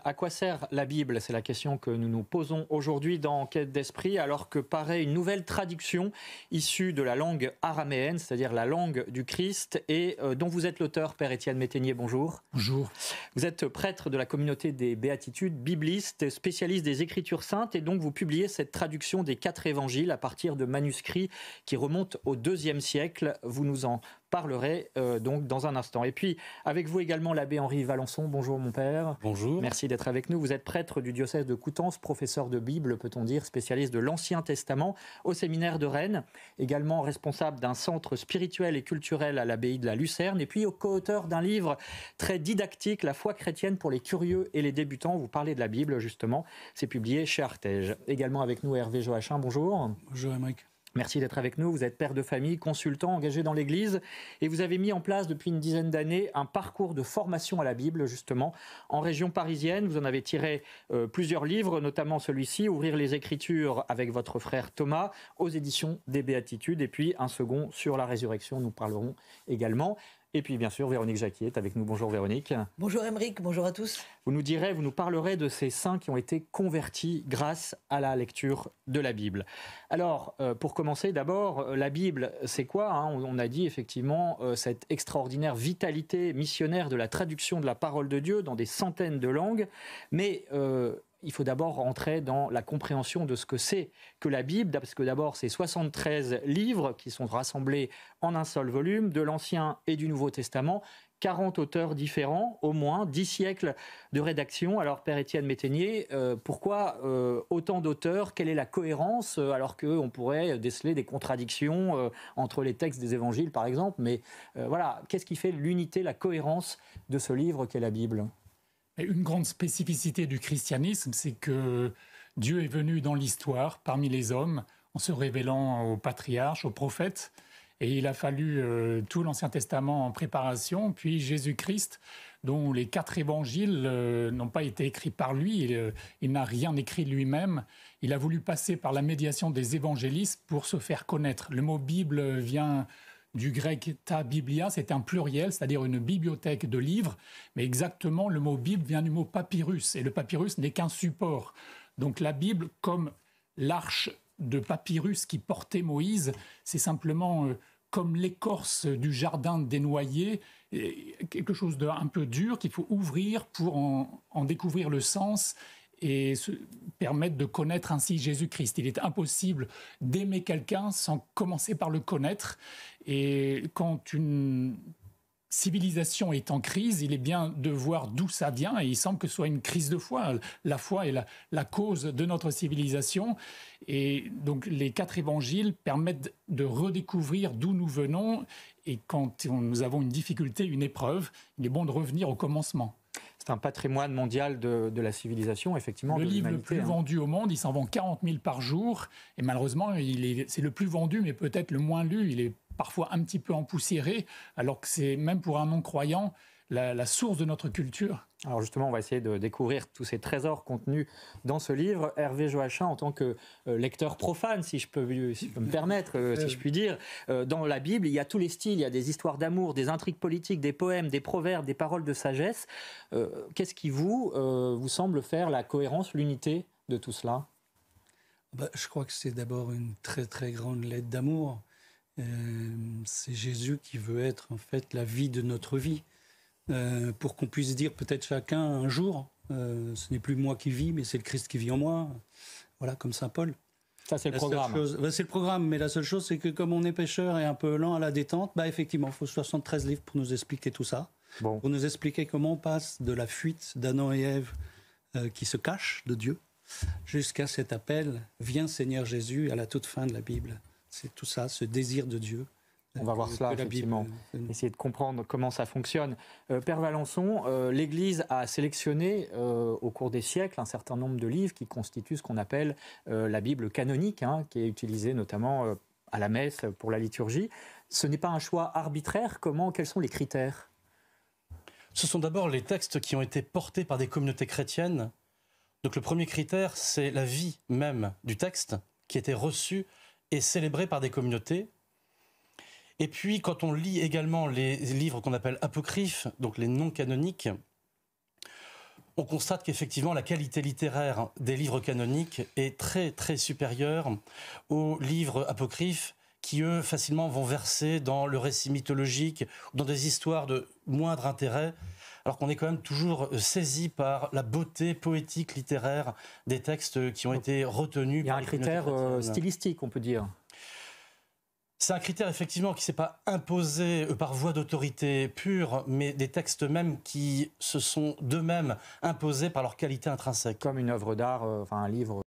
À quoi sert la Bible? C'est la question que nous nous posons aujourd'hui dans Quête d'Esprit, alors que paraît une nouvelle traduction issue de la langue araméenne, c'est-à-dire la langue du Christ, et dont vous êtes l'auteur, Père Étienne Métainier. Bonjour. Bonjour. Vous êtes prêtre de la communauté des Béatitudes, bibliste, spécialiste des Écritures saintes, et donc vous publiez cette traduction des 4 évangiles à partir de manuscrits qui remontent au IIe siècle. Vous nous en parlerez donc dans un instant. Et puis, avec vous également, l'abbé Henri Valençon. Bonjour mon père. Bonjour. Merci d'être avec nous. Vous êtes prêtre du diocèse de Coutances, professeur de Bible, peut-on dire, spécialiste de l'Ancien Testament au séminaire de Rennes, également responsable d'un centre spirituel et culturel à l'abbaye de la Lucerne, et puis co-auteur d'un livre très didactique, La foi chrétienne pour les curieux et les débutants. Vous parlez de la Bible, justement. C'est publié chez Artege. Également avec nous, Hervé Joachim. Bonjour. Bonjour, Émeric. Merci d'être avec nous. Vous êtes père de famille, consultant, engagé dans l'Église, et vous avez mis en place depuis une dizaine d'années un parcours de formation à la Bible, justement, en région parisienne. Vous en avez tiré plusieurs livres, notamment celui-ci, Ouvrir les Écritures avec votre frère Thomas, aux éditions des Béatitudes, et puis un second sur la résurrection, nous parlerons également. Et puis, bien sûr, Véronique Jacquier est avec nous. Bonjour Véronique. Bonjour Émeric, bonjour à tous. Vous nous parlerez de ces saints qui ont été convertis grâce à la lecture de la Bible. Alors, pour commencer, d'abord, la Bible, c'est quoi, hein? On a dit effectivement cette extraordinaire vitalité missionnaire de la traduction de la parole de Dieu dans des centaines de langues, mais il faut d'abord rentrer dans la compréhension de ce que c'est que la Bible, parce que d'abord, c'est 73 livres qui sont rassemblés en un seul volume, de l'Ancien et du Nouveau Testament, 40 auteurs différents, au moins 10 siècles de rédaction. Alors, Père Étienne Métainier, pourquoi autant d'auteurs? Quelle est la cohérence? Alors qu'on pourrait déceler des contradictions entre les textes des évangiles, par exemple. Mais voilà, qu'est-ce qui fait l'unité, la cohérence de ce livre qu'est la Bible? Une grande spécificité du christianisme, c'est que Dieu est venu dans l'histoire, parmi les hommes, en se révélant aux patriarches, aux prophètes. Et il a fallu tout l'Ancien Testament en préparation, puis Jésus-Christ, dont les 4 évangiles n'ont pas été écrits par lui, il n'a rien écrit lui-même. Il a voulu passer par la médiation des évangélistes pour se faire connaître. Le mot Bible vient du grec ta biblia, c'est un pluriel, c'est-à-dire une bibliothèque de livres, mais exactement le mot Bible vient du mot papyrus, et le papyrus n'est qu'un support. Donc la Bible, comme l'arche de papyrus qui portait Moïse, c'est simplement comme l'écorce du jardin des noyers, quelque chose d'un peu dur qu'il faut ouvrir pour en découvrir le sens et se permettre de connaître ainsi Jésus-Christ. Il est impossible d'aimer quelqu'un sans commencer par le connaître. Et quand une civilisation est en crise, il est bien de voir d'où ça vient, et il semble que ce soit une crise de foi. La foi est la cause de notre civilisation, et donc les 4 évangiles permettent de redécouvrir d'où nous venons, et quand nous avons une difficulté, une épreuve, il est bon de revenir au commencement. C'est un patrimoine mondial de la civilisation, effectivement. Le livre le plus vendu au monde, il s'en vend 40 000 par jour. Et malheureusement, c'est le plus vendu, mais peut-être le moins lu. Il est parfois un petit peu empoussiéré, alors que c'est, même pour un non-croyant, la source de notre culture. Alors justement, on va essayer de découvrir tous ces trésors contenus dans ce livre. Hervé Joachim, en tant que lecteur profane, si je peux me permettre, si je puis dire, dans la Bible, il y a tous les styles, il y a des histoires d'amour, des intrigues politiques, des poèmes, des proverbes, des paroles de sagesse. Qu'est-ce qui vous semble faire la cohérence, l'unité de tout cela? Je crois que c'est d'abord une très très grande lettre d'amour. C'est Jésus qui veut être en fait la vie de notre vie. Pour qu'on puisse dire peut-être chacun un jour, ce n'est plus moi qui vis, mais c'est le Christ qui vit en moi. Voilà, comme saint Paul. Ça, c'est le programme. C'est le programme, mais la seule chose, c'est que comme on est pêcheur et un peu lent à la détente, effectivement, il faut 73 livres pour nous expliquer tout ça. Bon. Pour nous expliquer comment on passe de la fuite d'Adam et Ève qui se cachent de Dieu, jusqu'à cet appel « Viens Seigneur Jésus » à la toute fin de la Bible. C'est tout ça, ce désir de Dieu. On va voir cela, effectivement, essayer de comprendre comment ça fonctionne. Père Valençon, l'Église a sélectionné au cours des siècles un certain nombre de livres qui constituent ce qu'on appelle la Bible canonique, qui est utilisée notamment à la messe pour la liturgie. Ce n'est pas un choix arbitraire. Quels sont les critères? Ce sont d'abord les textes qui ont été portés par des communautés chrétiennes. Donc le premier critère, c'est la vie même du texte qui était reçu et célébré par des communautés. Et puis, quand on lit également les livres qu'on appelle apocryphes, donc les non canoniques, on constate qu'effectivement la qualité littéraire des livres canoniques est très très supérieure aux livres apocryphes qui, eux, facilement vont verser dans le récit mythologique, dans des histoires de moindre intérêt, alors qu'on est quand même toujours saisi par la beauté poétique littéraire des textes qui ont été retenus. Il y a un critère stylistique, on peut dire. C'est un critère effectivement qui ne s'est pas imposé par voie d'autorité pure, mais des textes même qui se sont d'eux-mêmes imposés par leur qualité intrinsèque. Comme une œuvre d'art, enfin un livre.